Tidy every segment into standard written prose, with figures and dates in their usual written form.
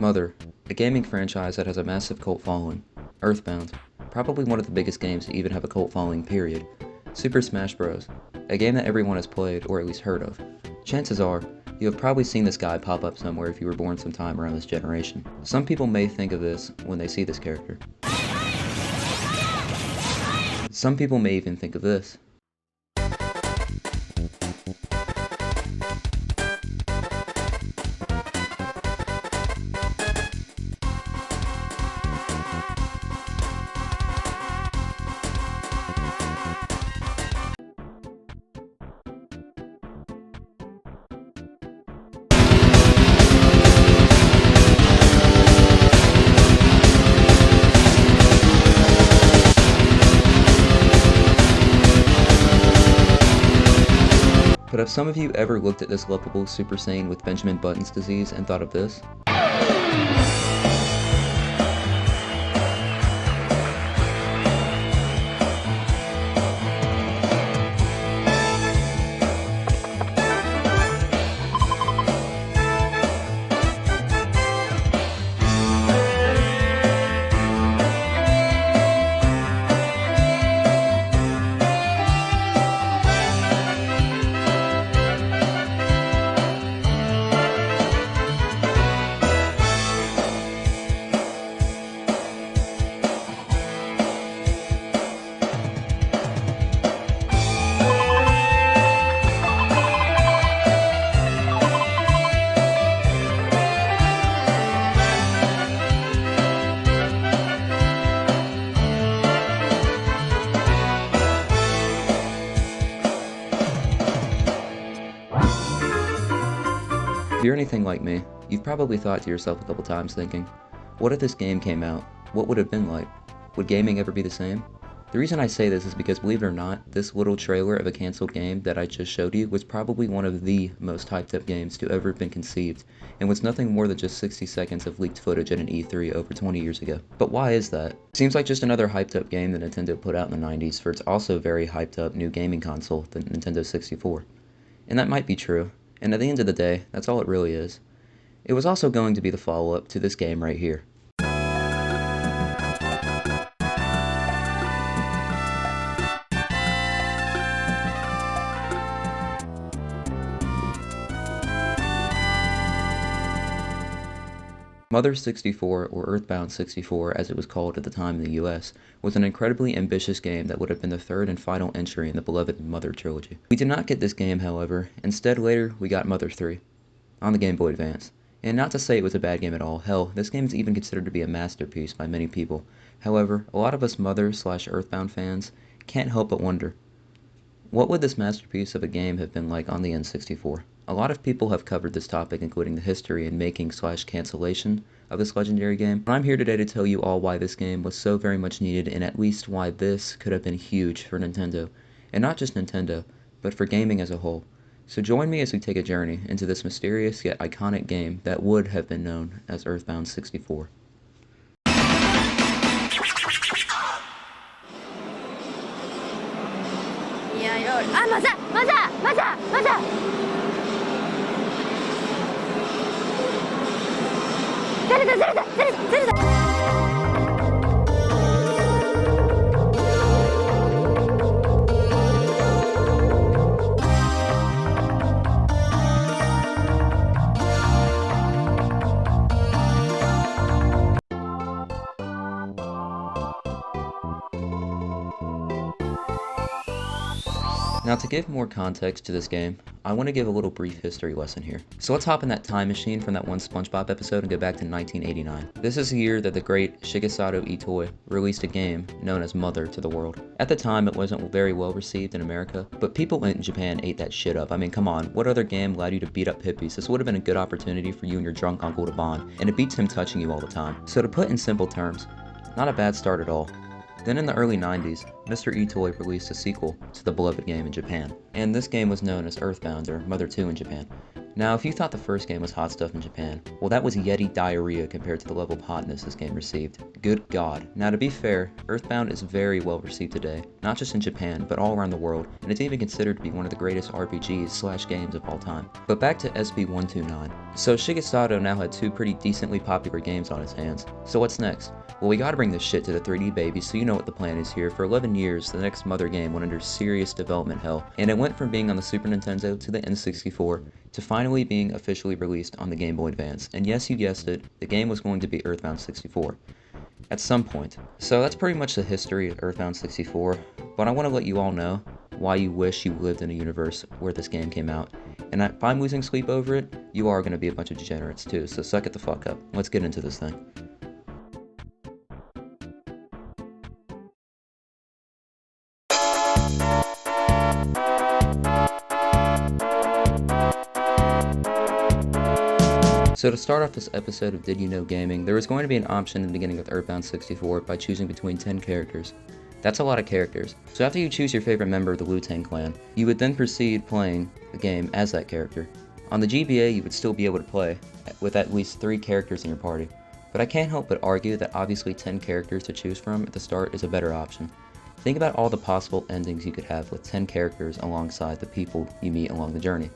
Mother, a gaming franchise that has a massive cult following. Earthbound, probably one of the biggest games to even have a cult following, period. Super Smash Bros., a game that everyone has played or at least heard of. Chances are, you have probably seen this guy pop up somewhere if you were born sometime around this generation. Some people may think of this when they see this character. Some people may even think of this. But have some of you ever looked at this lovable Super Saiyan with Benjamin Button's disease and thought of this? If you're anything like me, you've probably thought to yourself a couple times thinking, what if this game came out? What would it have been like? Would gaming ever be the same? The reason I say this is because, believe it or not, this little trailer of a cancelled game that I just showed you was probably one of the most hyped up games to ever have been conceived, and was nothing more than just 60 seconds of leaked footage at an E3 over 20 years ago. But why is that? Seems like just another hyped up game that Nintendo put out in the 90s for its also very hyped up new gaming console, the Nintendo 64. And that might be true, and at the end of the day, that's all it really is. It was also going to be the follow-up to this game right here. Mother 64, or Earthbound 64 as it was called at the time in the US, was an incredibly ambitious game that would have been the third and final entry in the beloved Mother trilogy. We did not get this game, however. Instead, later, we got Mother 3 on the Game Boy Advance. And not to say it was a bad game at all, hell, this game is even considered to be a masterpiece by many people. However, a lot of us Mother/Earthbound fans can't help but wonder, what would this masterpiece of a game have been like on the N64? A lot of people have covered this topic, including the history and making/cancellation of this legendary game. And I'm here today to tell you all why this game was so very much needed, and at least why this could have been huge for Nintendo. And not just Nintendo, but for gaming as a whole. So join me as we take a journey into this mysterious yet iconic game that would have been known as Earthbound 64. Now, to give more context to this game, I want to give a little brief history lesson here. So let's hop in that time machine from that one SpongeBob episode and go back to 1989. This is the year that the great Shigesato Itoi released a game known as Mother to the world. At the time, it wasn't very well received in America, but people in Japan ate that shit up. I mean, come on, what other game allowed you to beat up hippies? This would have been a good opportunity for you and your drunk uncle to bond, and it beats him touching you all the time. So to put in simple terms, not a bad start at all. Then in the early 90s, Mr. Itoi released a sequel to the beloved game in Japan, and this game was known as Earthbound, or Mother 2 in Japan. Now, if you thought the first game was hot stuff in Japan, well, that was Yeti diarrhea compared to the level of hotness this game received. Good God. Now, to be fair, Earthbound is very well received today, not just in Japan, but all around the world, and it's even considered to be one of the greatest RPGs/games of all time. But back to SB129. So Shigeru Sato now had two pretty decently popular games on his hands. So what's next? Well, we gotta bring this shit to the 3D baby, so you know what the plan is here. For 11 years, the next Mother game went under serious development hell, and it went from being on the Super Nintendo to the N64, to finally being officially released on the Game Boy Advance. And yes, you guessed it, the game was going to be Earthbound 64. At some point. So that's pretty much the history of Earthbound 64, but I want to let you all know why you wish you lived in a universe where this game came out. And if I'm losing sleep over it, you are going to be a bunch of degenerates too, so suck it the fuck up. Let's get into this thing. So to start off this episode of Did You Know Gaming, there was going to be an option in the beginning of Earthbound 64 by choosing between 10 characters. That's a lot of characters. So after you choose your favorite member of the Wu-Tang Clan, you would then proceed playing the game as that character. On the GBA, you would still be able to play with at least 3 characters in your party. But I can't help but argue that obviously 10 characters to choose from at the start is a better option. Think about all the possible endings you could have with 10 characters alongside the people you meet along the journey.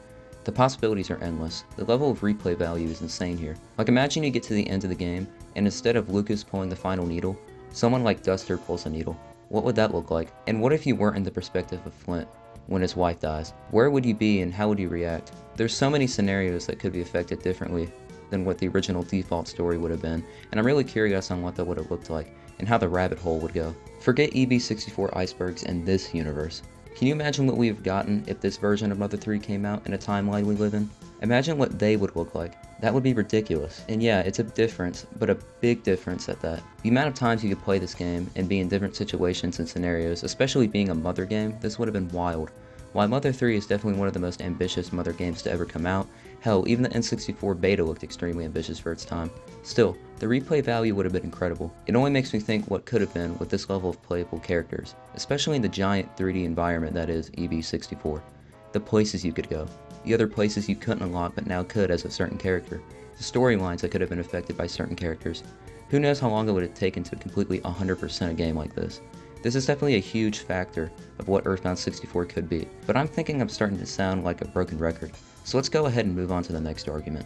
The possibilities are endless. The level of replay value is insane here. Like, imagine you get to the end of the game, and instead of Lucas pulling the final needle, someone like Duster pulls a needle. What would that look like? And what if you weren't in the perspective of Flint when his wife dies? Where would you be and how would you react? There's so many scenarios that could be affected differently than what the original default story would have been, and I'm really curious on what that would have looked like, and how the rabbit hole would go. Forget EB64 icebergs in this universe. Can you imagine what we have gotten if this version of Mother 3 came out in a timeline we live in? Imagine what they would look like. That would be ridiculous. And yeah, it's a difference, but a big difference at that. The amount of times you could play this game and be in different situations and scenarios, especially being a Mother game, this would have been wild. While Mother 3 is definitely one of the most ambitious Mother games to ever come out, hell, even the N64 beta looked extremely ambitious for its time. Still, the replay value would have been incredible. It only makes me think what could have been with this level of playable characters, especially in the giant 3D environment that is EB64. The places you could go, the other places you couldn't unlock but now could as a certain character, the storylines that could have been affected by certain characters. Who knows how long it would have taken to completely 100% a game like this. This is definitely a huge factor of what Earthbound 64 could be, but I'm thinking I'm starting to sound like a broken record, so let's go ahead and move on to the next argument.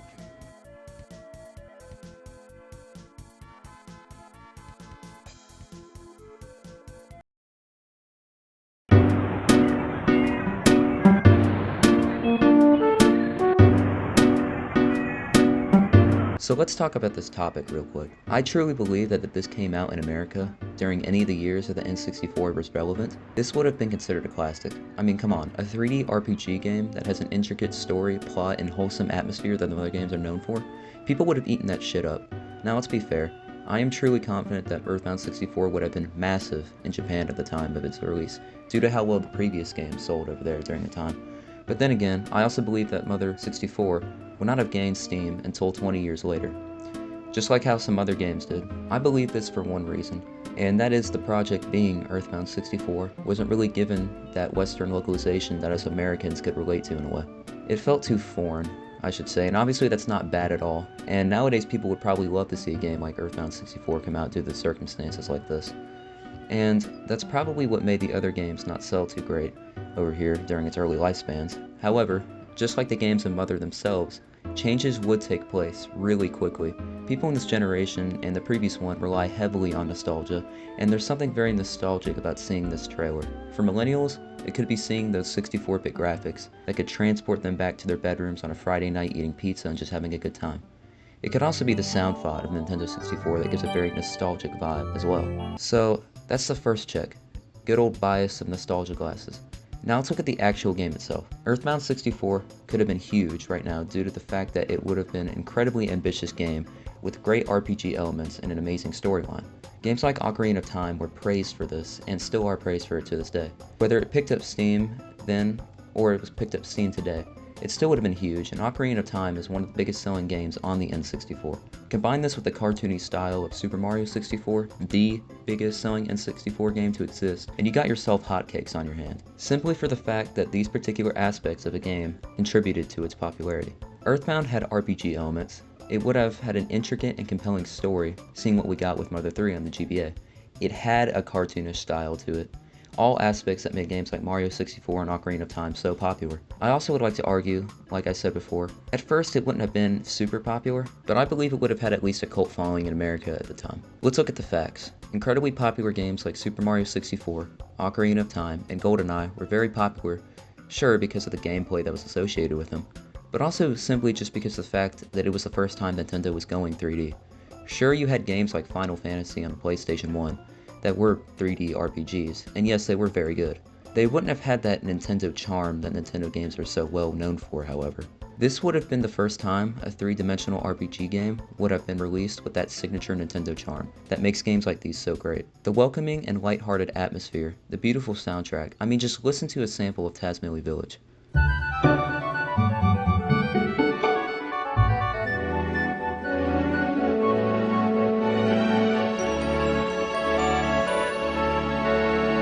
So let's talk about this topic real quick. I truly believe that if this came out in America during any of the years that the N64 was relevant, this would have been considered a classic. I mean, come on, a 3D RPG game that has an intricate story, plot, and wholesome atmosphere that the other games are known for, people would have eaten that shit up. Now let's be fair, I am truly confident that Earthbound 64 would have been massive in Japan at the time of its release, due to how well the previous game sold over there during the time. But then again, I also believe that Mother 64 would not have gained steam until 20 years later, just like how some other games did. I believe this for one reason, and that is the project being Earthbound 64 wasn't really given that Western localization that us Americans could relate to in a way. It felt too foreign, I should say, and obviously that's not bad at all, and nowadays people would probably love to see a game like Earthbound 64 come out due to circumstances like this. And that's probably what made the other games not sell too great over here during its early lifespans. However, just like the games of Mother themselves, changes would take place really quickly. People in this generation and the previous one rely heavily on nostalgia, and there's something very nostalgic about seeing this trailer. For millennials, it could be seeing those 64-bit graphics that could transport them back to their bedrooms on a Friday night eating pizza and just having a good time. It could also be the sound font of Nintendo 64 that gives a very nostalgic vibe as well. So that's the first check. Good old bias of nostalgia glasses. Now let's look at the actual game itself. Earthbound 64 could have been huge right now due to the fact that it would have been an incredibly ambitious game with great RPG elements and an amazing storyline. Games like Ocarina of Time were praised for this and still are praised for it to this day. Whether it picked up steam then or it was picked up steam today, it still would have been huge, and Ocarina of Time is one of the biggest selling games on the N64. Combine this with the cartoony style of Super Mario 64, the biggest selling N64 game to exist, and you got yourself hotcakes on your hand, simply for the fact that these particular aspects of a game contributed to its popularity. Earthbound had RPG elements. It would have had an intricate and compelling story, seeing what we got with Mother 3 on the GBA. It had a cartoonish style to it. all aspects that made games like Mario 64 and Ocarina of Time so popular. I also would like to argue, like I said before, at first it wouldn't have been super popular, but I believe it would have had at least a cult following in America at the time. Let's look at the facts. Incredibly popular games like Super Mario 64, Ocarina of Time, and GoldenEye were very popular, sure because of the gameplay that was associated with them, but also simply just because of the fact that it was the first time Nintendo was going 3D. Sure, you had games like Final Fantasy on PlayStation 1 that were 3D RPGs, and yes, they were very good. They wouldn't have had that Nintendo charm that Nintendo games are so well known for, however. This would have been the first time a three-dimensional RPG game would have been released with that signature Nintendo charm that makes games like these so great. The welcoming and lighthearted atmosphere, the beautiful soundtrack, I mean just listen to a sample of Tasmilly Village.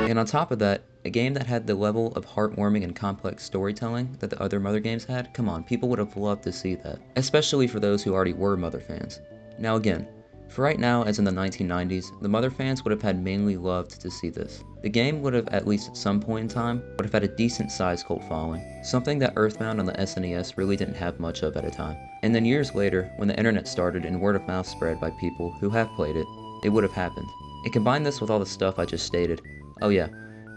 And on top of that, a game that had the level of heartwarming and complex storytelling that the other Mother games had, come on, people would have loved to see that. Especially for those who already were Mother fans. Now again, for right now, as in the 1990s, the Mother fans would have had mainly loved to see this. The game would have, at least at some point in time, would have had a decent sized cult following, something that Earthbound on the SNES really didn't have much of at a time. And then years later, when the internet started and word of mouth spread by people who have played it, it would have happened. And combine this with all the stuff I just stated, oh yeah,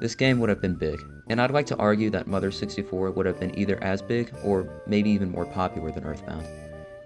this game would have been big, and I'd like to argue that Mother 64 would have been either as big or maybe even more popular than Earthbound.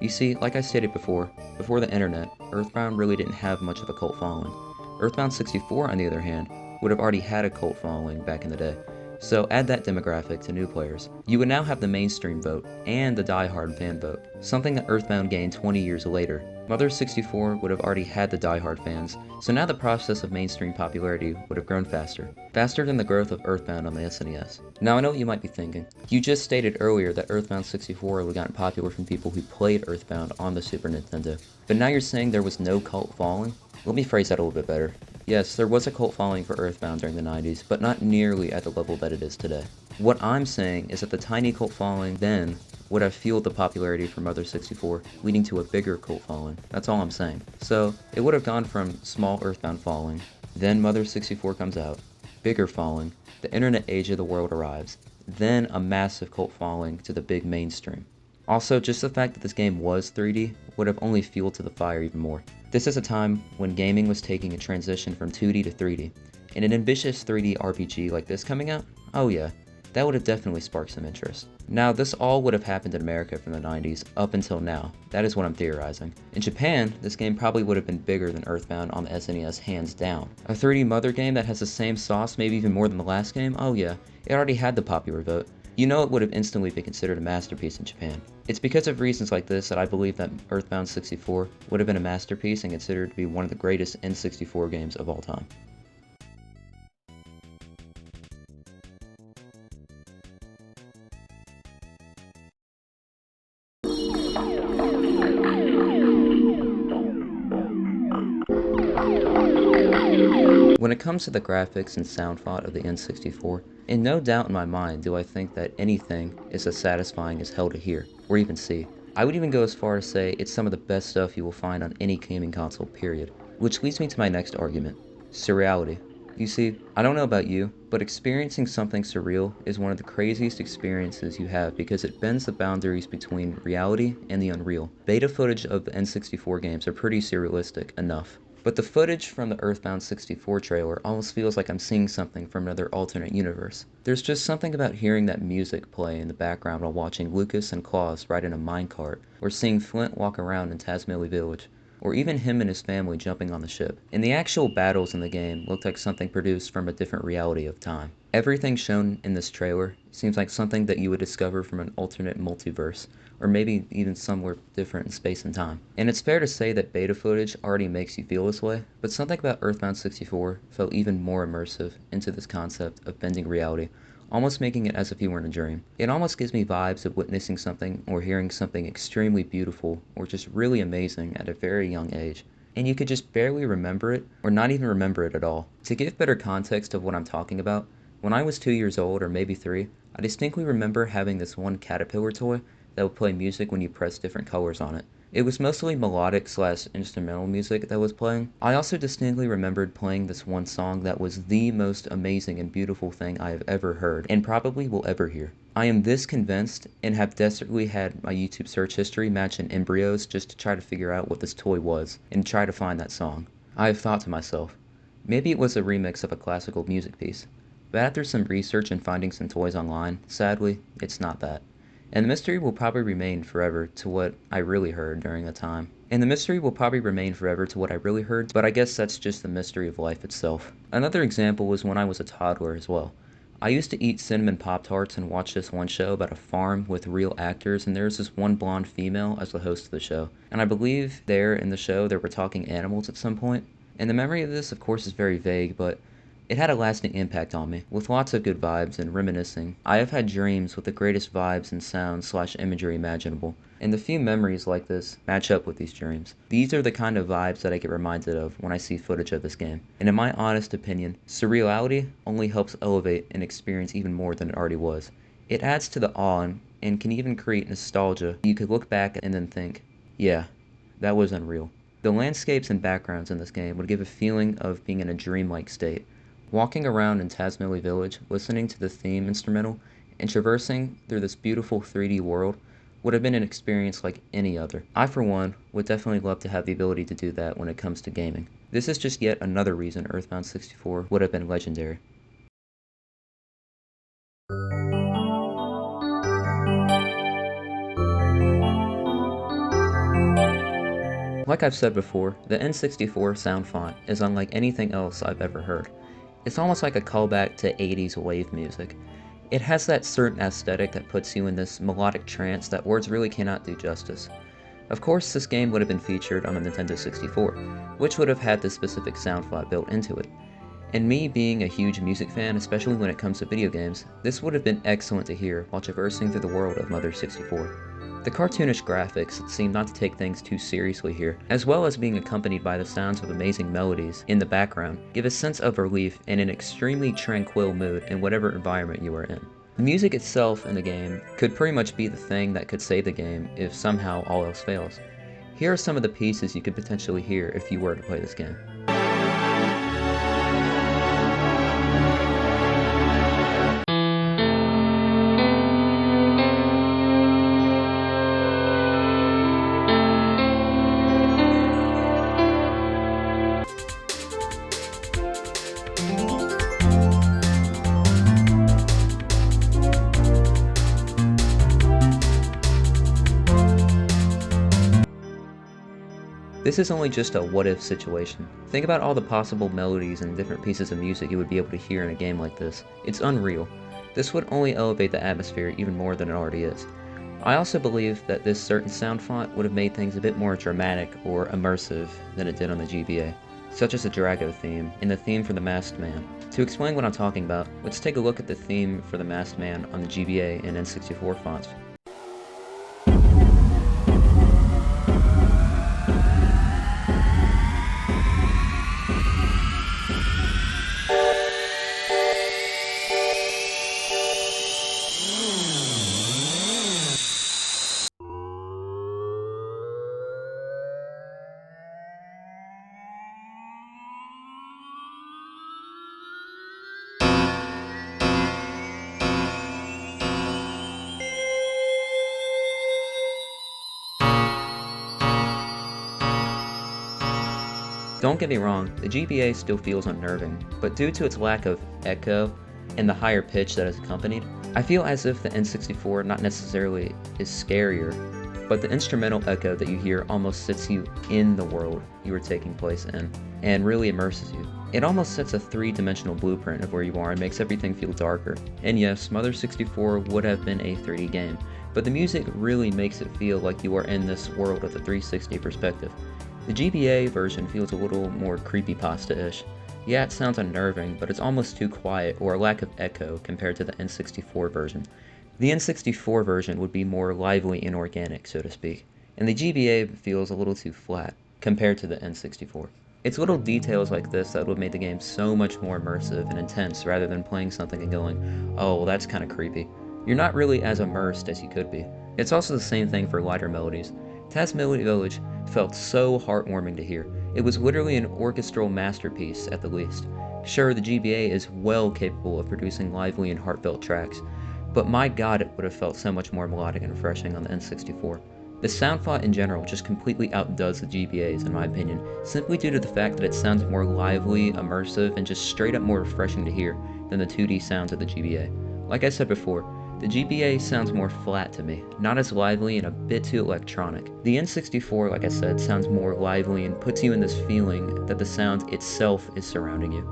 You see, like I stated before the internet, Earthbound really didn't have much of a cult following. Earthbound 64, on the other hand, would have already had a cult following back in the day. So add that demographic to new players. You would now have the mainstream vote and the die-hard fan vote, something that Earthbound gained 20 years later. Mother 64 would have already had the die-hard fans, so now the process of mainstream popularity would have grown faster than the growth of Earthbound on the SNES. Now I know what you might be thinking. You just stated earlier that Earthbound 64 would have gotten popular from people who played Earthbound on the Super Nintendo, but now you're saying there was no cult following? Let me phrase that a little bit better. Yes, there was a cult following for Earthbound during the 90s, but not nearly at the level that it is today. What I'm saying is that the tiny cult following then would have fueled the popularity for Mother 64, leading to a bigger cult following. That's all I'm saying. So, it would have gone from small Earthbound following, then Mother 64 comes out, bigger following, the internet age of the world arrives, then a massive cult following to the big mainstream. Also, just the fact that this game was 3D would have only fueled to the fire even more. This is a time when gaming was taking a transition from 2D to 3D, and an ambitious 3D RPG like this coming out? Oh yeah, that would have definitely sparked some interest. Now, this all would have happened in America from the 90s up until now. That is what I'm theorizing. In Japan, this game probably would have been bigger than Earthbound on the SNES hands down. A 3D Mother game that has the same sauce, maybe even more than the last game? Oh yeah, it already had the popular vote. You know it would have instantly been considered a masterpiece in Japan. It's because of reasons like this that I believe that Earthbound 64 would have been a masterpiece and considered to be one of the greatest N64 games of all time. When it comes to the graphics and sound font of the N64, in no doubt in my mind do I think that anything is as satisfying as hell to hear, or even see. I would even go as far as say it's some of the best stuff you will find on any gaming console, period. Which leads me to my next argument, surreality. You see, I don't know about you, but experiencing something surreal is one of the craziest experiences you have because it bends the boundaries between reality and the unreal. Beta footage of the N64 games are pretty surrealistic enough. But the footage from the Earthbound 64 trailer almost feels like I'm seeing something from another alternate universe. There's just something about hearing that music play in the background while watching Lucas and Claus ride in a minecart, or seeing Flint walk around in Tasmilly Village, or even him and his family jumping on the ship. And the actual battles in the game looked like something produced from a different reality of time. Everything shown in this trailer seems like something that you would discover from an alternate multiverse, or maybe even somewhere different in space and time. And it's fair to say that beta footage already makes you feel this way, but something about Earthbound 64 felt even more immersive into this concept of bending reality, almost making it as if you were in a dream. It almost gives me vibes of witnessing something or hearing something extremely beautiful or just really amazing at a very young age. And you could just barely remember it, or not even remember it at all. To give better context of what I'm talking about, when I was 2 years old, or maybe 3, I distinctly remember having this one caterpillar toy that would play music when you press different colors on it. It was mostly melodic slash instrumental music that was playing. I also distinctly remembered playing this one song that was the most amazing and beautiful thing I have ever heard, and probably will ever hear. I am this convinced, and have desperately had my YouTube search history matching embryos just to try to figure out what this toy was, and try to find that song. I have thought to myself, maybe it was a remix of a classical music piece. But after some research and finding some toys online, sadly, it's not that. And the mystery will probably remain forever to what I really heard during the time. And the mystery will probably remain forever to what I really heard, but I guess that's just the mystery of life itself. Another example was when I was a toddler as well. I used to eat cinnamon Pop-Tarts and watch this one show about a farm with real actors, and there was this one blonde female as the host of the show. And I believe there in the show they were talking animals at some point. And the memory of this, of course, is very vague, but it had a lasting impact on me, with lots of good vibes and reminiscing. I have had dreams with the greatest vibes and sounds slash imagery imaginable, and the few memories like this match up with these dreams. These are the kind of vibes that I get reminded of when I see footage of this game. And in my honest opinion, Surreality only helps elevate an experience even more than it already was. It adds to the awe and can even create nostalgia. You could look back and then think, yeah, that was unreal. The landscapes and backgrounds in this game would give a feeling of being in a dreamlike state. Walking around in Tasmilli Village, listening to the theme instrumental, and traversing through this beautiful 3D world would have been an experience like any other. I, for one, would definitely love to have the ability to do that when it comes to gaming. This is just yet another reason Earthbound 64 would have been legendary. Like I've said before, the N64 sound font is unlike anything else I've ever heard. It's almost like a callback to 80s wave music. It has that certain aesthetic that puts you in this melodic trance that words really cannot do justice. Of course, this game would have been featured on the Nintendo 64, which would have had this specific sound font built into it. And me being a huge music fan, especially when it comes to video games, this would have been excellent to hear while traversing through the world of Mother 64. The cartoonish graphics seem not to take things too seriously here, as well as being accompanied by the sounds of amazing melodies in the background, give a sense of relief and an extremely tranquil mood in whatever environment you are in. The music itself in the game could pretty much be the thing that could save the game if somehow all else fails. Here are some of the pieces you could potentially hear if you were to play this game. This is only just a what-if situation. Think about all the possible melodies and different pieces of music you would be able to hear in a game like this. It's unreal. This would only elevate the atmosphere even more than it already is. I also believe that this certain sound font would have made things a bit more dramatic or immersive than it did on the GBA, such as the Drago theme and the theme for the Masked Man. To explain what I'm talking about, let's take a look at the theme for the Masked Man on the GBA and N64 fonts. Don't get me wrong, the GBA still feels unnerving, but due to its lack of echo and the higher pitch that is accompanied, I feel as if the N64 not necessarily is scarier, but the instrumental echo that you hear almost sits you in the world you are taking place in, and really immerses you. It almost sets a three-dimensional blueprint of where you are and makes everything feel darker. And yes, Mother 64 would have been a 3D game, but the music really makes it feel like you are in this world with a 360 perspective. The GBA version feels a little more creepypasta-ish. Yeah, it sounds unnerving, but it's almost too quiet or a lack of echo compared to the N64 version. The N64 version would be more lively and organic, so to speak, and the GBA feels a little too flat compared to the N64. It's little details like this that would make the game so much more immersive and intense rather than playing something and going, oh, well, that's kind of creepy. You're not really as immersed as you could be. It's also the same thing for lighter melodies. Tasmility Village felt so heartwarming to hear. It was literally an orchestral masterpiece at the least. Sure, the GBA is well capable of producing lively and heartfelt tracks, but my god, it would have felt so much more melodic and refreshing on the N64. The sound font in general just completely outdoes the GBA's in my opinion, simply due to the fact that it sounds more lively, immersive, and just straight up more refreshing to hear than the 2D sounds of the GBA. Like I said before, the GBA sounds more flat to me, not as lively and a bit too electronic. The N64, like I said, sounds more lively and puts you in this feeling that the sound itself is surrounding you.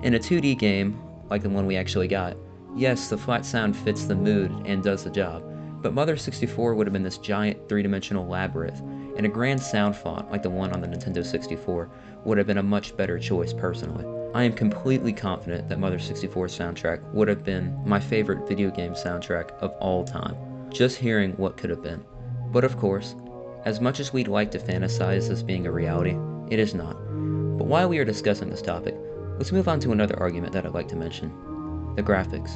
In a 2D game, like the one we actually got, yes, the flat sound fits the mood and does the job, but Mother 64 would have been this giant three-dimensional labyrinth, and a grand sound font like the one on the Nintendo 64 would have been a much better choice personally. I am completely confident that Mother 64's soundtrack would have been my favorite video game soundtrack of all time, just hearing what could have been. But of course, as much as we'd like to fantasize this being a reality, it is not. But while we are discussing this topic, let's move on to another argument that I'd like to mention: the graphics.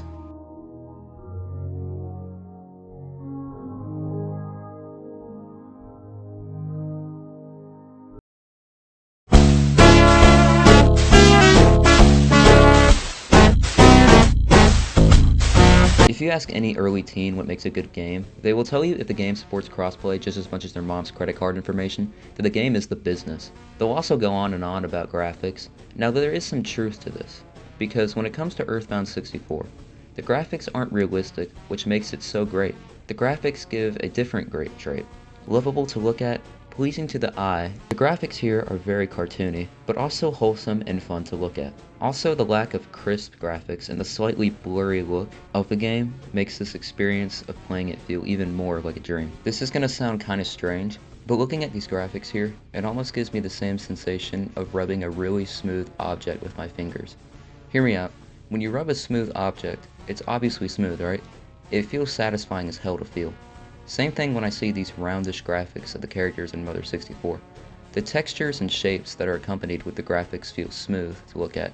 If you ask any early teen what makes a good game, they will tell you if the game supports crossplay just as much as their mom's credit card information, that the game is the business. They'll also go on and on about graphics. Now there is some truth to this, because when it comes to Earthbound 64, the graphics aren't realistic, which makes it so great. The graphics give a different great trait: lovable to look at, pleasing to the eye. The graphics here are very cartoony, but also wholesome and fun to look at. Also, the lack of crisp graphics and the slightly blurry look of the game makes this experience of playing it feel even more like a dream. This is gonna sound kinda strange, but looking at these graphics here, it almost gives me the same sensation of rubbing a really smooth object with my fingers. Hear me out. When you rub a smooth object, it's obviously smooth, right? It feels satisfying as hell to feel. Same thing when I see these roundish graphics of the characters in Mother 64. The textures and shapes that are accompanied with the graphics feel smooth to look at.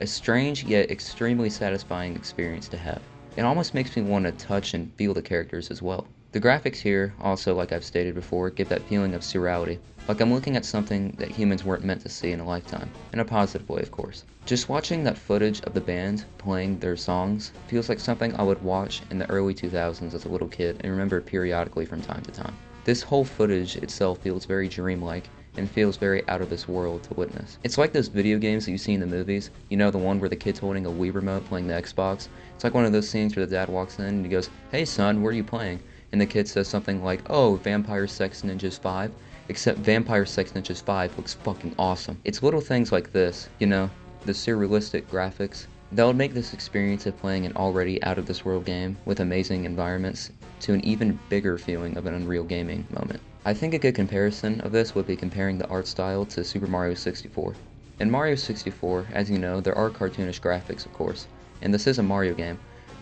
A strange yet extremely satisfying experience to have. It almost makes me want to touch and feel the characters as well. The graphics here, also like I've stated before, give that feeling of surreality, like I'm looking at something that humans weren't meant to see in a lifetime, in a positive way of course. Just watching that footage of the band playing their songs feels like something I would watch in the early 2000s as a little kid and remember periodically from time to time. This whole footage itself feels very dreamlike and feels very out of this world to witness. It's like those video games that you see in the movies, you know, the one where the kid's holding a Wii remote playing the Xbox. It's like one of those scenes where the dad walks in and he goes, "Hey son, what are you playing?" And the kid says something like, "Oh, Vampire Sex Ninjas 5, except Vampire Sex Ninjas 5 looks fucking awesome." It's little things like this, you know, the surrealistic graphics, that would make this experience of playing an already out-of-this-world game with amazing environments to an even bigger feeling of an Unreal gaming moment. I think a good comparison of this would be comparing the art style to Super Mario 64. In Mario 64, as you know, there are cartoonish graphics of course, and this is a Mario game,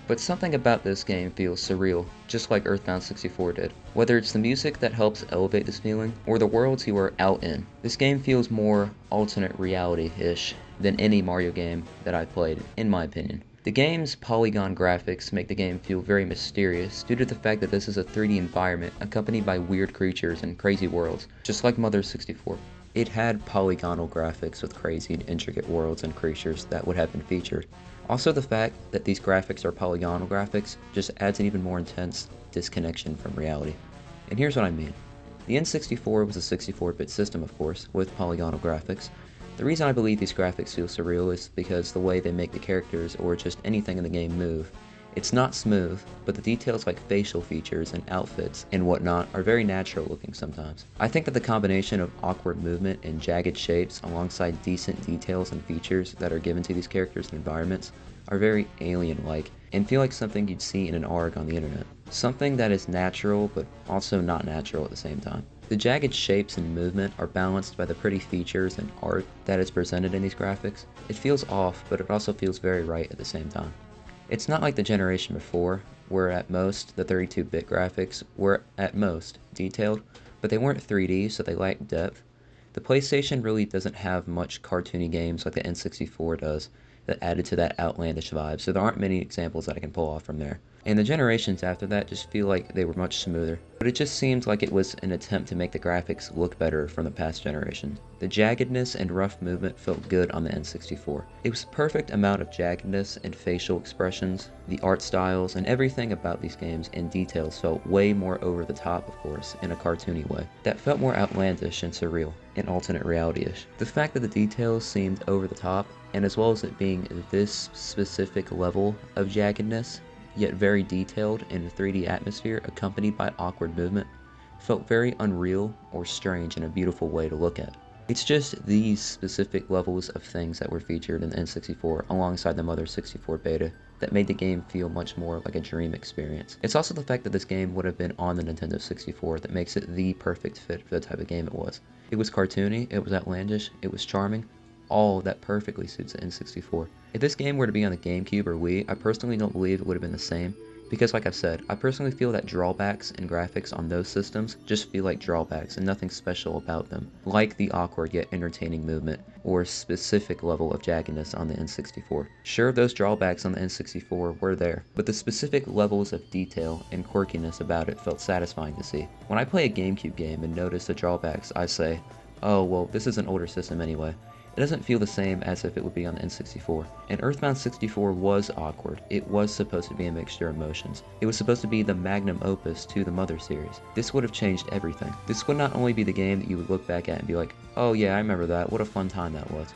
but something about this game feels surreal, just like Earthbound 64 did. Whether it's the music that helps elevate this feeling, or the worlds you are out in, this game feels more alternate reality-ish than any Mario game that I've played, in my opinion. The game's polygon graphics make the game feel very mysterious due to the fact that this is a 3D environment accompanied by weird creatures and crazy worlds, just like Mother 64. It had polygonal graphics with crazy and intricate worlds and creatures that would have been featured. Also, the fact that these graphics are polygonal graphics just adds an even more intense disconnection from reality. And here's what I mean. The N64 was a 64-bit system, of course, with polygonal graphics. The reason I believe these graphics feel surreal is because the way they make the characters or just anything in the game move. It's not smooth, but the details like facial features and outfits and whatnot are very natural looking sometimes. I think that the combination of awkward movement and jagged shapes alongside decent details and features that are given to these characters and environments are very alien-like and feel like something you'd see in an ARG on the internet. Something that is natural but also not natural at the same time. The jagged shapes and movement are balanced by the pretty features and art that is presented in these graphics. It feels off, but it also feels very right at the same time. It's not like the generation before, where at most the 32-bit graphics were at most detailed, but they weren't 3D, so they lacked depth. The PlayStation really doesn't have much cartoony games like the N64 does that added to that outlandish vibe, so there aren't many examples that I can pull off from there. and the generations after that just feel like they were much smoother. But it just seemed like it was an attempt to make the graphics look better from the past generation. The jaggedness and rough movement felt good on the N64. It was the perfect amount of jaggedness and facial expressions, the art styles, and everything about these games and details felt way more over the top, of course, in a cartoony way. That felt more outlandish and surreal, and alternate reality-ish. The fact that the details seemed over the top, and as well as it being this specific level of jaggedness, yet very detailed in a 3D atmosphere accompanied by awkward movement, felt very unreal or strange in a beautiful way to look at. It's just these specific levels of things that were featured in the N64 alongside the Mother 64 beta that made the game feel much more like a dream experience. It's also the fact that this game would have been on the Nintendo 64 that makes it the perfect fit for the type of game it was. It was cartoony, it was outlandish, it was charming, all that perfectly suits the N64. If this game were to be on the GameCube or Wii, I personally don't believe it would have been the same, because like I've said, I personally feel that drawbacks in graphics on those systems just feel like drawbacks and nothing special about them, like the awkward yet entertaining movement, or specific level of jaggedness on the N64. Sure, those drawbacks on the N64 were there, but the specific levels of detail and quirkiness about it felt satisfying to see. When I play a GameCube game and notice the drawbacks, I say, oh well, this is an older system anyway. It doesn't feel the same as if it would be on the N64. And Earthbound 64 was awkward. It was supposed to be a mixture of emotions. It was supposed to be the magnum opus to the Mother series. This would have changed everything. This would not only be the game that you would look back at and be like, oh yeah, I remember that, what a fun time that was.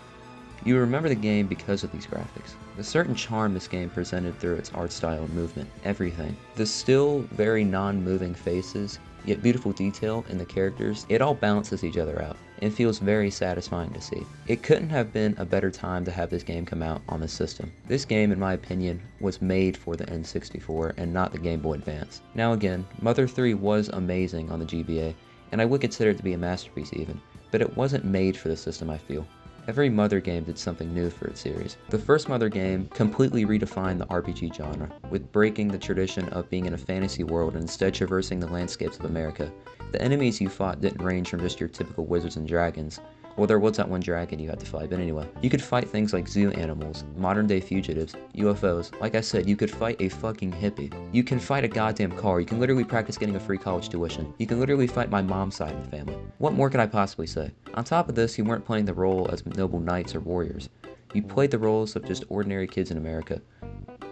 You remember the game because of these graphics. The certain charm this game presented through its art style and movement, everything. The still very non-moving faces, yet beautiful detail in the characters, it all balances each other out, and feels very satisfying to see. It couldn't have been a better time to have this game come out on this system. This game, in my opinion, was made for the N64 and not the Game Boy Advance. Now again, Mother 3 was amazing on the GBA, and I would consider it to be a masterpiece even, but it wasn't made for the system, I feel. Every Mother game did something new for its series. The first Mother game completely redefined the RPG genre, with breaking the tradition of being in a fantasy world and instead traversing the landscapes of America. The enemies you fought didn't range from just your typical wizards and dragons. Well, there was that one dragon you had to fight, but anyway. You could fight things like zoo animals, modern day fugitives, UFOs. Like I said, you could fight a fucking hippie. You can fight a goddamn car. You can literally practice getting a free college tuition. You can literally fight my mom's side of the family. What more could I possibly say? On top of this, you weren't playing the role as noble knights or warriors. You played the roles of just ordinary kids in America.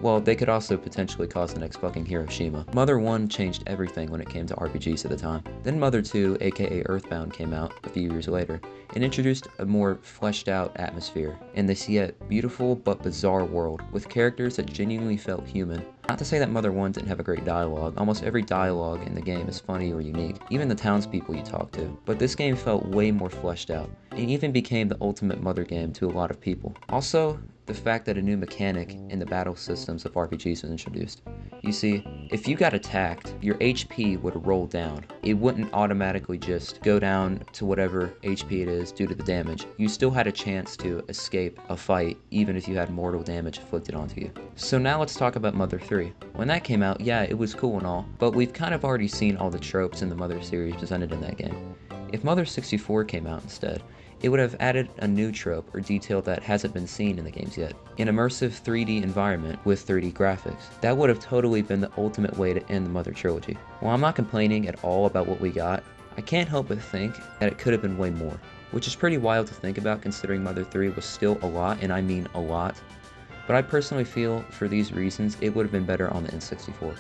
Well, they could also potentially cause the next fucking Hiroshima. Mother 1 changed everything when it came to RPGs at the time. Then Mother 2, aka Earthbound, came out a few years later, and introduced a more fleshed out atmosphere in this yet beautiful but bizarre world, with characters that genuinely felt human. Not to say that Mother 1 didn't have a great dialogue, almost every dialogue in the game is funny or unique, even the townspeople you talk to, but this game felt way more fleshed out, and even became the ultimate Mother game to a lot of people. Also, the fact that a new mechanic in the battle systems of RPGs was introduced. You see, if you got attacked, your HP would roll down. It wouldn't automatically just go down to whatever HP it is due to the damage. You still had a chance to escape a fight, even if you had mortal damage inflicted onto you. So now let's talk about Mother 3. When that came out, yeah, it was cool and all, but we've kind of already seen all the tropes in the Mother series presented in that game. If Mother 64 came out instead, it would have added a new trope or detail that hasn't been seen in the games yet. An immersive 3D environment with 3D graphics. That would have totally been the ultimate way to end the Mother trilogy. While I'm not complaining at all about what we got, I can't help but think that it could have been way more, which is pretty wild to think about considering Mother 3 was still a lot, and I mean a lot. But I personally feel, for these reasons, it would have been better on the N64.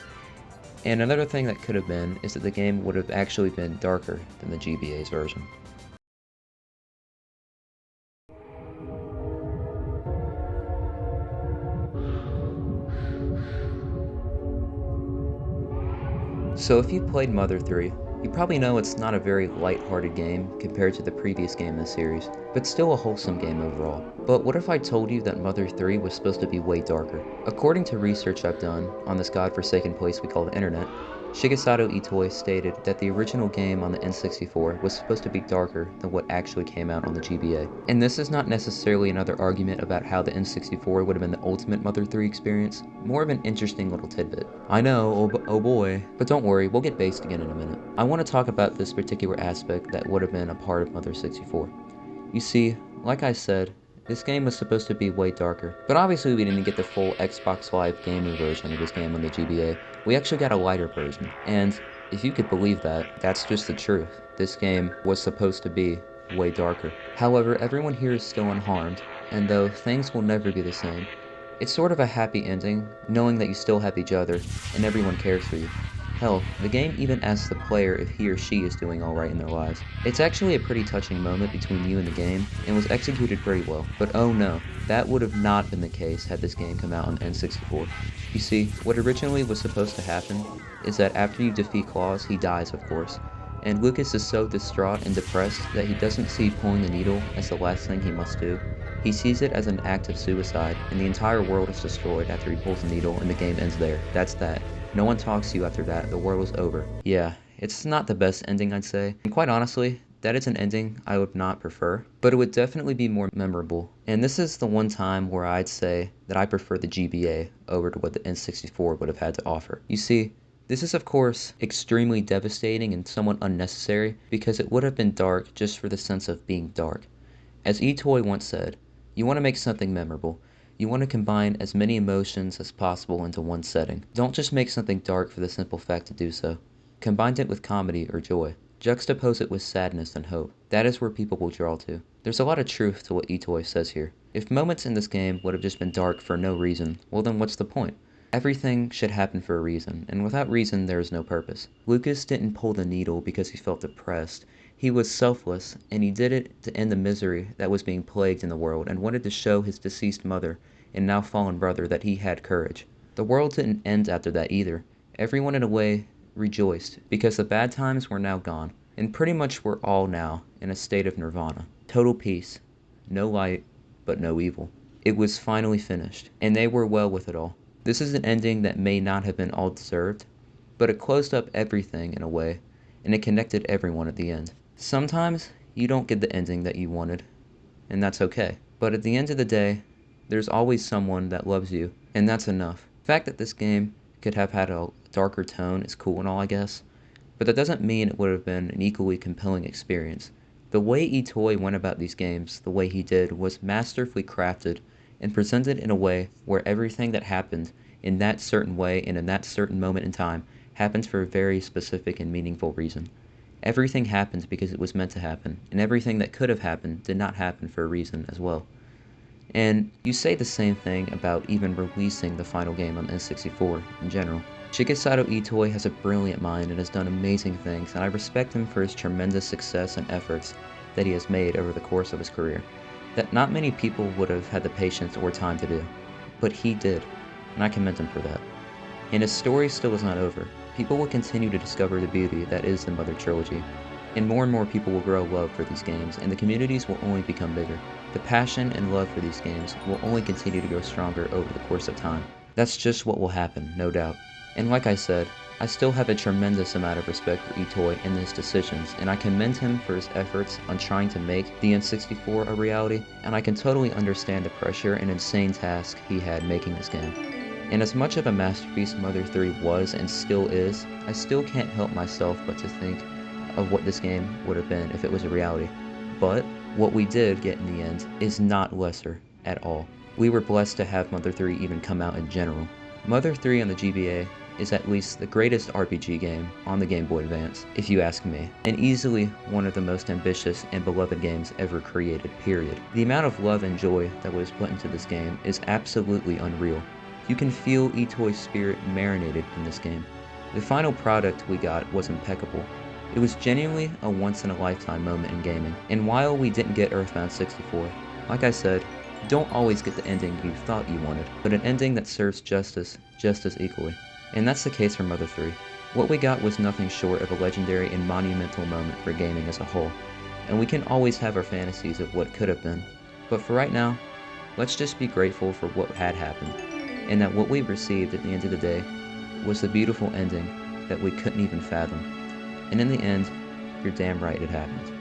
And another thing that could have been is that the game would have actually been darker than the GBA's version. So if you played Mother 3, you probably know it's not a very light-hearted game compared to the previous game in the series, but still a wholesome game overall. But what if I told you that Mother 3 was supposed to be way darker? According to research I've done on this godforsaken place we call the internet, Shigesato Itoi stated that the original game on the N64 was supposed to be darker than what actually came out on the GBA. And this is not necessarily another argument about how the N64 would have been the ultimate Mother 3 experience, more of an interesting little tidbit. I know, oh boy, but don't worry, we'll get based again in a minute. I want to talk about this particular aspect that would have been a part of Mother 64. You see, like I said, This game was supposed to be way darker, but obviously we didn't get the full Xbox Live gamer version of this game on the GBA. We actually got a lighter version, and if you could believe that, that's just the truth. This game was supposed to be way darker. However, everyone here is still unharmed, and though things will never be the same, it's sort of a happy ending, knowing that you still have each other, and everyone cares for you. Hell, the game even asks the player if he or she is doing alright in their lives. It's actually a pretty touching moment between you and the game, and was executed very well. But oh no, that would have not been the case had this game come out on N64. You see, what originally was supposed to happen is that after you defeat Claus, he dies of course, and Lucas is so distraught and depressed that he doesn't see pulling the needle as the last thing he must do. He sees it as an act of suicide, and the entire world is destroyed after he pulls the needle and the game ends there. That's that. No one talks to you after that, the world is over. Yeah, it's not the best ending I'd say, and quite honestly, that is an ending I would not prefer, but it would definitely be more memorable. And this is the one time where I'd say that I prefer the GBA over to what the N64 would have had to offer. You see, this is of course extremely devastating and somewhat unnecessary because it would have been dark just for the sense of being dark. As eToy once said, you want to make something memorable. You want to combine as many emotions as possible into one setting. Don't just make something dark for the simple fact to do so. Combine it with comedy or joy. Juxtapose it with sadness and hope. That is where people will draw to. There's a lot of truth to what eToy says here. If moments in this game would have just been dark for no reason, well then what's the point? Everything should happen for a reason, and without reason there is no purpose. Lucas didn't pull the needle because he felt depressed. He was selfless, and he did it to end the misery that was being plagued in the world and wanted to show his deceased mother and now fallen brother that he had courage. The world didn't end after that either. Everyone in a way rejoiced because the bad times were now gone, and pretty much we're all now in a state of nirvana. Total peace. No light, but no evil. It was finally finished, and they were well with it all. This is an ending that may not have been all deserved, but it closed up everything in a way, and it connected everyone at the end. Sometimes you don't get the ending that you wanted, and that's okay. But at the end of the day, there's always someone that loves you, and that's enough. The fact that this game could have had a darker tone is cool and all, I guess, but that doesn't mean it would have been an equally compelling experience. The way eToy went about these games, the way he did, was masterfully crafted and presented in a way where everything that happened in that certain way and in that certain moment in time happens for a very specific and meaningful reason. Everything happened because it was meant to happen, and everything that could have happened did not happen for a reason as well. And you say the same thing about even releasing the final game on N64 in general. Shigesato Itoi has a brilliant mind and has done amazing things, and I respect him for his tremendous success and efforts that he has made over the course of his career, that not many people would have had the patience or time to do. But he did, and I commend him for that. And his story still is not over. People will continue to discover the beauty that is the Mother Trilogy, and more people will grow love for these games, and the communities will only become bigger. The passion and love for these games will only continue to grow stronger over the course of time. That's just what will happen, no doubt. And like I said, I still have a tremendous amount of respect for Itoi and his decisions, and I commend him for his efforts on trying to make the N64 a reality, and I can totally understand the pressure and insane task he had making this game. And as much of a masterpiece Mother 3 was and still is, I still can't help myself but to think of what this game would have been if it was a reality. But what we did get in the end is not lesser at all. We were blessed to have Mother 3 even come out in general. Mother 3 on the GBA is at least the greatest RPG game on the Game Boy Advance, if you ask me, and easily one of the most ambitious and beloved games ever created, period. The amount of love and joy that was put into this game is absolutely unreal. You can feel Itoi's spirit marinated in this game. The final product we got was impeccable. It was genuinely a once-in-a-lifetime moment in gaming, and while we didn't get Earthbound 64, like I said, you don't always get the ending you thought you wanted, but an ending that serves justice just as equally. And that's the case for Mother 3. What we got was nothing short of a legendary and monumental moment for gaming as a whole, and we can always have our fantasies of what could have been, but for right now, let's just be grateful for what had happened, and that what we received at the end of the day was the beautiful ending that we couldn't even fathom. And in the end, you're damn right it happened.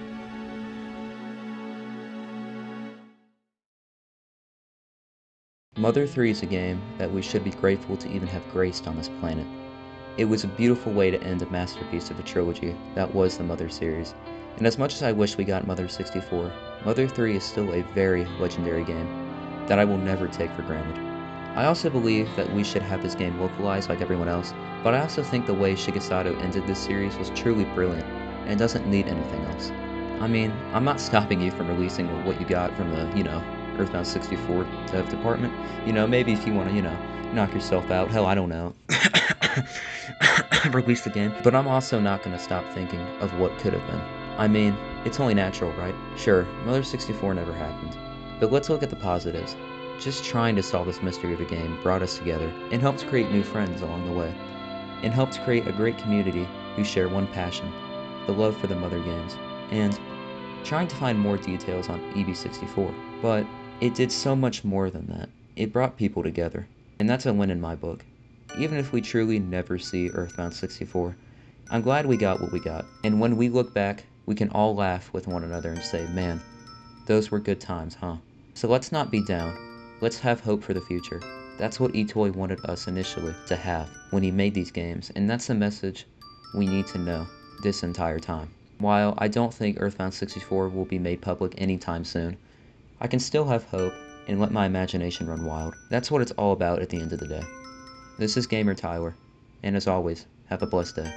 Mother 3 is a game that we should be grateful to even have graced on this planet. It was a beautiful way to end a masterpiece of a trilogy that was the Mother series, And as much as I wish we got Mother 64, Mother 3 is still a very legendary game that I will never take for granted. I also believe that we should have this game localized like everyone else, but I also think the way Shigesato ended this series was truly brilliant, and it doesn't need anything else. I mean, I'm not stopping you from releasing what you got from the, Earthbound 64 dev department. Maybe if you want to, knock yourself out, hell, I don't know, release the game. But I'm also not going to stop thinking of what could have been. I mean, it's only natural, right? Sure, Mother 64 never happened, but let's look at the positives. Just trying to solve this mystery of a game brought us together and helped create new friends along the way, and helped create a great community who share one passion, the love for the Mother games, and trying to find more details on EB64. But it did so much more than that. It brought people together, and that's a win in my book. Even if we truly never see Earthbound 64, I'm glad we got what we got, and when we look back, we can all laugh with one another and say, man, those were good times, huh? So let's not be down. Let's have hope for the future. That's what eToy wanted us initially to have when he made these games, and that's the message we need to know this entire time. While I don't think Earthbound 64 will be made public anytime soon, I can still have hope and let my imagination run wild. That's what it's all about at the end of the day. This is Gamer Tyler, and as always, have a blessed day.